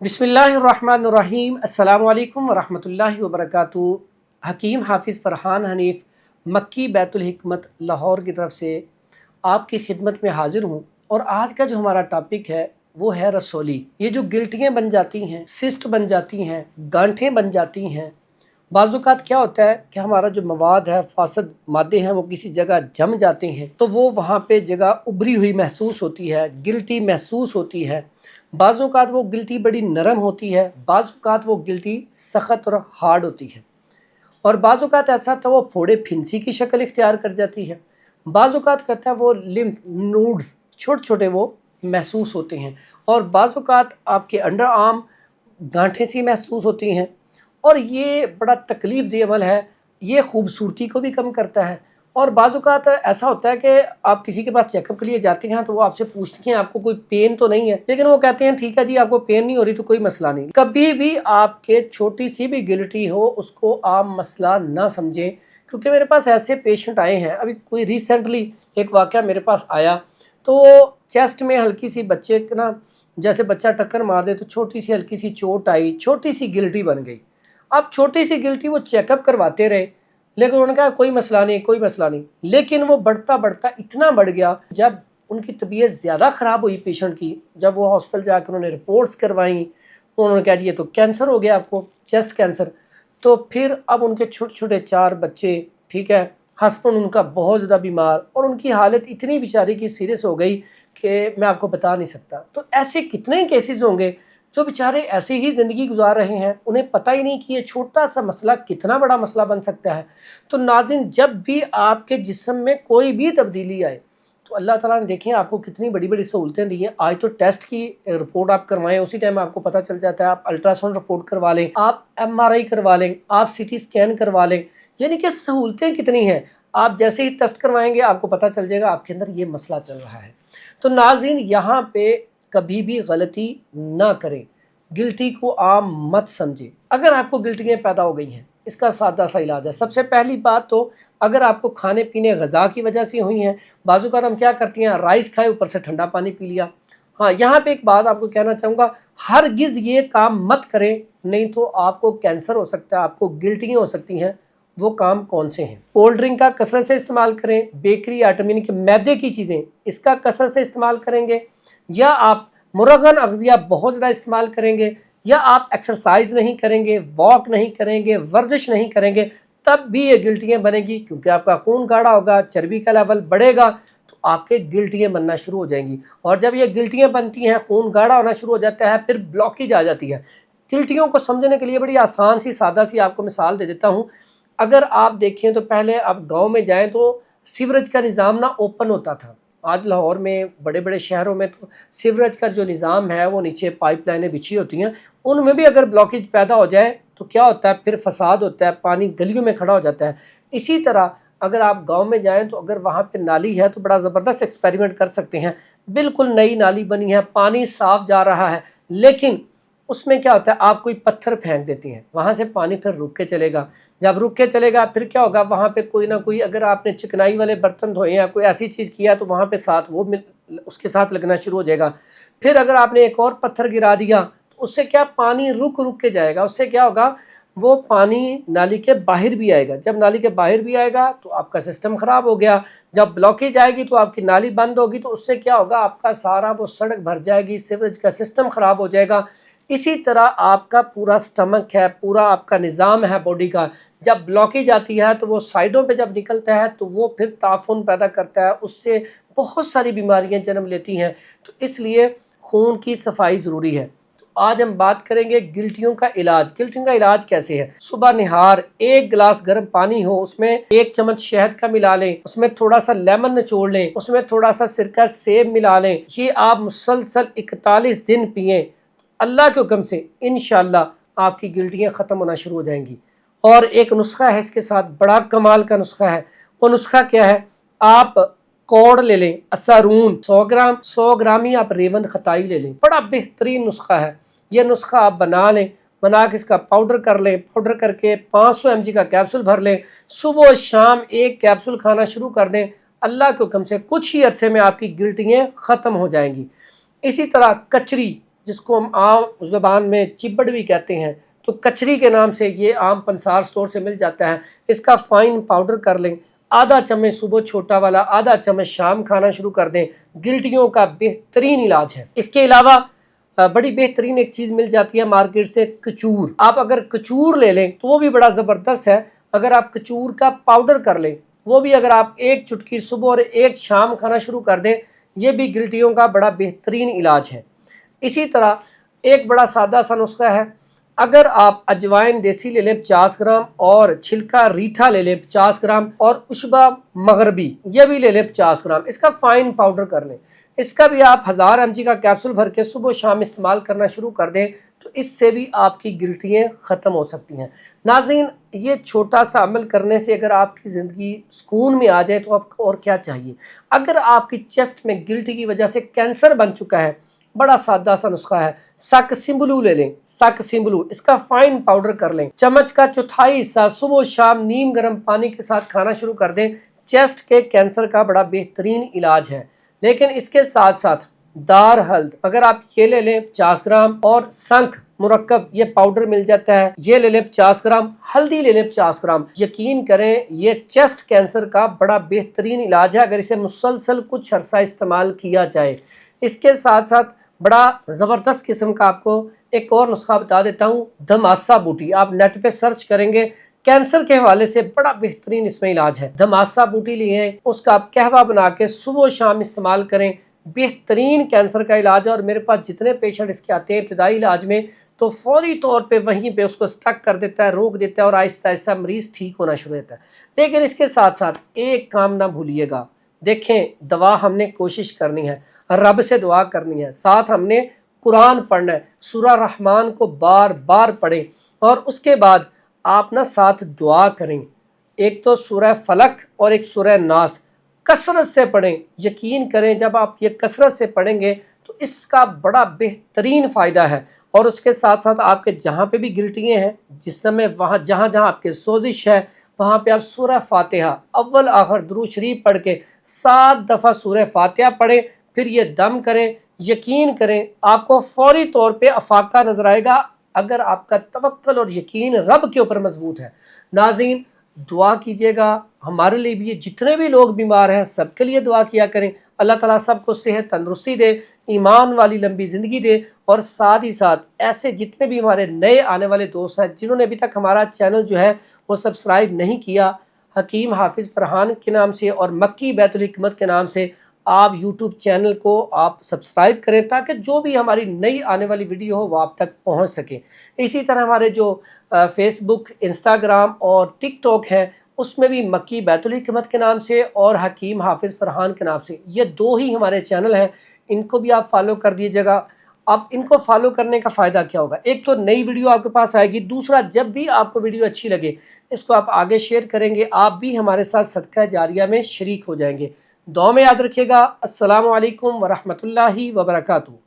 बिस्मिल्लाहिर्रहमानिर्रहीम। अस्सलामु अलैकुम वरहमतुल्लाहि वबरकातुहू। हकीम हाफिज़ फ़रहान हनीफ़ मक्की बैतुल हिकमत लाहौर की तरफ से आपकी खिदमत में हाज़िर हूँ। और आज का जो हमारा टॉपिक है वो है रसोली। ये जो गिल्टियाँ बन जाती हैं, सिस्ट बन जाती हैं, गांठें बन जाती हैं, बाज़ुकात क्या होता है कि हमारा जो मवाद है, फासद मादे हैं, वो किसी जगह जम जाते हैं तो वो वहाँ पे जगह उभरी हुई महसूस होती है, गिल्टी महसूस होती है। बाज़ुकात वो गिल्टी बड़ी नरम होती है, बाज़ुकात वो गिल्टी सख्त और हार्ड होती है, और बाज़ुकात ऐसा तो वो फोड़े फिंसी की शक्ल इख्तियार कर जाती है। बाज़ुकात कहता है वो लिम्फ नूड्स छोटे छोटे वो महसूस होते हैं, और बाज़ुकात आपके अंडर आर्म गांठें सी महसूस होती हैं। और ये बड़ा तकलीफ़ देह अमल है, ये खूबसूरती को भी कम करता है। और बाज़ुकात ऐसा होता है कि आप किसी के पास चेकअप के लिए जाते हैं तो वो आपसे पूछते हैं आपको कोई पेन तो नहीं है, लेकिन वो कहते हैं ठीक है जी, आपको पेन नहीं हो रही तो कोई मसला नहीं। कभी भी आपके छोटी सी भी गिल्टी हो उसको आप मसला ना समझें, क्योंकि मेरे पास ऐसे पेशेंट आए हैं। अभी कोई रिसेंटली एक वाक़या मेरे पास आया, तो चेस्ट में हल्की सी बच्चे ना, जैसे बच्चा टक्कर मार दे तो छोटी सी हल्की सी चोट आई, छोटी सी गिल्टी बन गई। अब छोटी सी गिल्टी वो चेकअप करवाते रहे, लेकिन उन्होंने कहा कोई मसला नहीं, कोई मसला नहीं। लेकिन वो बढ़ता बढ़ता इतना बढ़ गया, जब उनकी तबीयत ज़्यादा ख़राब हुई पेशेंट की, जब वो हॉस्पिटल जाकर उन्होंने रिपोर्ट्स करवाई, उन्होंने कहा जी ये तो कैंसर हो गया आपको, चेस्ट कैंसर। तो फिर अब उनके छोटे छोटे 4 बच्चे, ठीक है, हस्बैंड उनका बहुत ज़्यादा बीमार, और उनकी हालत इतनी बेचारी की सीरियस हो गई कि मैं आपको बता नहीं सकता। तो ऐसे कितने केसेस होंगे जो बेचारे ऐसे ही ज़िंदगी गुजार रहे हैं, उन्हें पता ही नहीं कि ये छोटा सा मसला कितना बड़ा मसला बन सकता है। तो नाज़रीन, जब भी आपके जिस्म में कोई भी तब्दीली आए तो अल्लाह ताला ने देखें आपको कितनी बड़ी बड़ी सहूलतें दी हैं। आज तो टेस्ट की रिपोर्ट आप करवाएं, उसी टाइम आपको पता चल जाता है। आप अल्ट्रासाउंड रिपोर्ट करवा लें, आप MRI करवा लें, आप CT स्कैन करवा लें, यानी कि सहूलतें कितनी हैं। आप जैसे ही टेस्ट करवाएंगे आपको पता चल जाएगा आपके अंदर ये मसला चल रहा है। तो नाज़रीन, यहाँ पे कभी भी गलती ना करें, गिल्टी को आम मत समझें। अगर आपको गिल्टियाँ पैदा हो गई हैं, इसका सादा सा इलाज है। सबसे पहली बात तो अगर आपको खाने पीने ग़िज़ा की वजह से हुई हैं, बाज़ू का हम क्या करते हैं, राइस खाए ऊपर से ठंडा पानी पी लिया। हाँ, यहाँ पे एक बात आपको कहना चाहूँगा, हरगिज़ ये काम मत करें, नहीं तो आपको कैंसर हो सकता है, आपको गिल्टियाँ हो सकती हैं। वो काम कौन से हैं? कोल्ड ड्रिंक का कसरत से इस्तेमाल करें, बेकरी आइटम यानी कि मैदे की चीज़ें, इसका कसरत से इस्तेमाल करेंगे, या आप मुरगन अग़ज़िया बहुत ज़्यादा इस्तेमाल करेंगे, या आप एक्सरसाइज नहीं करेंगे, वॉक नहीं करेंगे, वर्जिश नहीं करेंगे, तब भी ये गिल्टियाँ बनेगी। क्योंकि आपका खून गाढ़ा होगा, चर्बी का लेवल बढ़ेगा, तो आपके गिल्टियाँ बनना शुरू हो जाएंगी। और जब ये गिल्टियाँ बनती हैं, खून गाढ़ा होना शुरू हो जाता है, फिर ब्लॉकेज आ जाती है। गिल्टियों को समझने के लिए बड़ी आसान सी सादा सी आपको मिसाल दे देता हूँ। अगर आप देखें तो पहले आप गाँव में जाएँ तो सीवरेज का निज़ाम ना ओपन होता था। आज लाहौर में, बड़े बड़े शहरों में तो सीवरेज का जो निज़ाम है वो नीचे पाइपलाइनें बिछी होती हैं, उनमें भी अगर ब्लॉकेज पैदा हो जाए तो क्या होता है, फिर फसाद होता है, पानी गलियों में खड़ा हो जाता है। इसी तरह अगर आप गांव में जाएं तो अगर वहाँ पे नाली है तो बड़ा ज़बरदस्त एक्सपेरिमेंट कर सकते हैं। बिल्कुल नई नाली बनी है, पानी साफ जा रहा है, लेकिन उसमें क्या होता है, आप कोई पत्थर फेंक देती हैं, वहाँ से पानी फिर रुक के चलेगा। जब रुक के चलेगा फिर क्या होगा, वहाँ पे कोई ना कोई, अगर आपने चिकनाई वाले बर्तन धोए या कोई ऐसी चीज़ किया तो वहाँ पे साथ वो उसके साथ लगना शुरू हो जाएगा। फिर अगर आपने एक और पत्थर गिरा दिया तो उससे क्या, पानी रुक रुक के जाएगा। उससे क्या होगा, वो पानी नाली के बाहर भी आएगा। जब नाली के बाहर भी आएगा तो आपका सिस्टम ख़राब हो गया। जब ब्लॉकेज आएगी तो आपकी नाली बंद होगी, तो उससे क्या होगा, आपका सारा वो सड़क भर जाएगी, सीवरेज का सिस्टम ख़राब हो जाएगा। इसी तरह आपका पूरा स्टमक है, पूरा आपका निज़ाम है बॉडी का, जब ब्लॉकेज आती है तो वो साइडों पे जब निकलता है तो वो फिर ताफुन पैदा करता है, उससे बहुत सारी बीमारियां जन्म लेती हैं। तो इसलिए खून की सफाई ज़रूरी है। तो आज हम बात करेंगे गिल्टियों का इलाज। गिल्टियों का इलाज कैसे है? सुबह निहार 1 गिलास गर्म पानी हो, उसमें 1 चम्मच शहद का मिला लें, उसमें थोड़ा सा लेमन निचोड़ लें, उसमें थोड़ा सा सिरका सेब मिला लें। ये आप मुसलसल 41 दिन पिएँ, अल्लाह के हुक्म से इंशाअल्लाह आपकी गिल्टियाँ ख़त्म होना शुरू हो जाएंगी। और एक नुस्खा है इसके साथ, बड़ा कमाल का नुस्खा है। वो नुस्खा क्या है, आप कोड़ ले लें, असारून 100 ग्राम ही आप रेवंद खताई ले लें, बड़ा बेहतरीन नुस्खा है। यह नुस्खा आप बना लें, बना के इसका पाउडर कर लें, पाउडर करके 500 mg का कैप्सूल भर लें, सुबह शाम 1 कैप्सूल खाना शुरू कर दें। अल्लाह के हुक्म से कुछ ही अरसे में आपकी गिल्टियाँ ख़त्म हो जाएंगी। इसी तरह कचरी, جس کو ہم عام زبان میں چبڑ بھی کہتے ہیں، تو کچری کے نام سے یہ عام پنسار سٹور سے مل جاتا ہے، اس کا فائن پاؤڈر کر لیں، آدھا چمچ صبح چھوٹا والا، آدھا چمچ شام کھانا شروع کر دیں، گلٹیوں کا بہترین علاج ہے۔ اس کے علاوہ بڑی بہترین ایک چیز مل جاتی ہے مارکیٹ سے، کچور۔ آپ اگر کچور لے لیں تو وہ بھی بڑا زبردست ہے، اگر آپ کچور کا پاؤڈر کر لیں، وہ بھی اگر آپ ایک چٹکی صبح اور ایک شام کھانا شروع کر دیں، یہ بھی گلٹیوں کا بڑا بہترین علاج ہے۔ اسی طرح ایک بڑا سادہ سا نسخہ ہے، اگر آپ اجوائن دیسی لے لیں 50 گرام اور چھلکا ریٹھا لے لیں 50 گرام اور اشبا مغربی یہ بھی لے لیں 50 گرام، اس کا فائن پاؤڈر کر لیں، اس کا بھی آپ 1000 mg کا کیپسول بھر کے صبح و شام استعمال کرنا شروع کر دیں تو اس سے بھی آپ کی گلٹیاں ختم ہو سکتی ہیں۔ ناظرین، یہ چھوٹا سا عمل کرنے سے اگر آپ کی زندگی سکون میں آ جائے تو آپ کو اور کیا چاہیے۔ اگر آپ کی چیسٹ میں گلٹی کی وجہ سے کینسر بن چکا ہے، بڑا سادہ سا نسخہ ہے، سک سمبلو لے لیں، سک سمبلو، اس کا فائن پاؤڈر کر لیں، چمچ کا چوتھائی حصہ صبح و شام نیم گرم پانی کے ساتھ کھانا شروع کر دیں، چیسٹ کے کینسر کا بڑا بہترین علاج ہے۔ لیکن اس کے ساتھ ساتھ دار ہلد اگر آپ یہ لے لیں 50 گرام اور سنکھ مرکب یہ پاؤڈر مل جاتا ہے، یہ لے لیں 50 گرام، ہلدی لے لیں 50 گرام، یقین کریں یہ چیسٹ کینسر کا بڑا بہترین علاج ہے اگر اسے مسلسل کچھ عرصہ استعمال کیا جائے۔ اس کے ساتھ ساتھ بڑا زبردست قسم کا آپ کو ایک اور نسخہ بتا دیتا ہوں، دھماسا بوٹی، آپ نیٹ پہ سرچ کریں گے، کینسر کے حوالے سے بڑا بہترین اس میں علاج ہے۔ دھماسا بوٹی لیں، اس کا آپ قہوہ بنا کے صبح و شام استعمال کریں، بہترین کینسر کا علاج ہے، اور میرے پاس جتنے پیشنٹ اس کے آتے ہیں ابتدائی علاج میں تو فوری طور پہ وہیں پہ اس کو سٹک کر دیتا ہے، روک دیتا ہے اور آہستہ آہستہ مریض ٹھیک ہونا شروع ہوتا ہے۔ لیکن اس کے ساتھ ساتھ ایک کام نہ بھولیے گا، دیکھیں دوا ہم نے کوشش کرنی ہے، رب سے دعا کرنی ہے، ساتھ ہم نے قرآن پڑھنا ہے، سورہ رحمان کو بار بار پڑھیں، اور اس کے بعد آپ نہ ساتھ دعا کریں، ایک تو سورہ فلق اور ایک سورہ ناس کثرت سے پڑھیں۔ یقین کریں جب آپ یہ کثرت سے پڑھیں گے تو اس کا بڑا بہترین فائدہ ہے، اور اس کے ساتھ ساتھ آپ کے جہاں پہ بھی گلٹیاں ہیں، جسم میں وہاں جہاں جہاں آپ کے سوزش ہے وہاں پہ آپ سورہ فاتحہ اول آخر درود شریف پڑھ کے 7 دفعہ سورہ فاتحہ پڑھیں، پھر یہ دم کریں، یقین کریں آپ کو فوری طور پہ افاقہ نظر آئے گا اگر آپ کا توکل اور یقین رب کے اوپر مضبوط ہے۔ ناظرین، دعا کیجیے گا ہمارے لیے بھی، جتنے بھی لوگ بیمار ہیں سب کے لیے دعا کیا کریں، اللہ تعالیٰ سب کو صحت تندرستی دے، ایمان والی لمبی زندگی دے، اور ساتھ ہی ساتھ ایسے جتنے بھی ہمارے نئے آنے والے دوست ہیں جنہوں نے ابھی تک ہمارا چینل جو ہے وہ سبسکرائب نہیں کیا، حکیم حافظ فرحان کے نام سے اور مکی بیت الحکمت کے نام سے آپ یوٹیوب چینل کو آپ سبسکرائب کریں تاکہ جو بھی ہماری نئی آنے والی ویڈیو ہو وہ آپ تک پہنچ سکے۔ اسی طرح ہمارے جو فیس بک، انسٹاگرام اور ٹک ٹاک ہے اس میں بھی مکی بیت الحکمت کے نام سے اور حکیم حافظ فرحان کے نام سے، یہ 2 ہی ہمارے چینل ہیں، ان کو بھی آپ فالو کر دیجیے گا۔ اب ان کو فالو کرنے کا فائدہ کیا ہوگا؟ ایک تو نئی ویڈیو آپ کے پاس آئے گی، دوسرا جب بھی آپ کو ویڈیو اچھی لگے اس کو آپ آگے شیئر کریں گے، آپ بھی ہمارے ساتھ صدقہ جاریہ میں شریک ہو جائیں گے۔ دعا میں یاد رکھیے گا۔ السلام علیکم ورحمۃ اللہ وبرکاتہ۔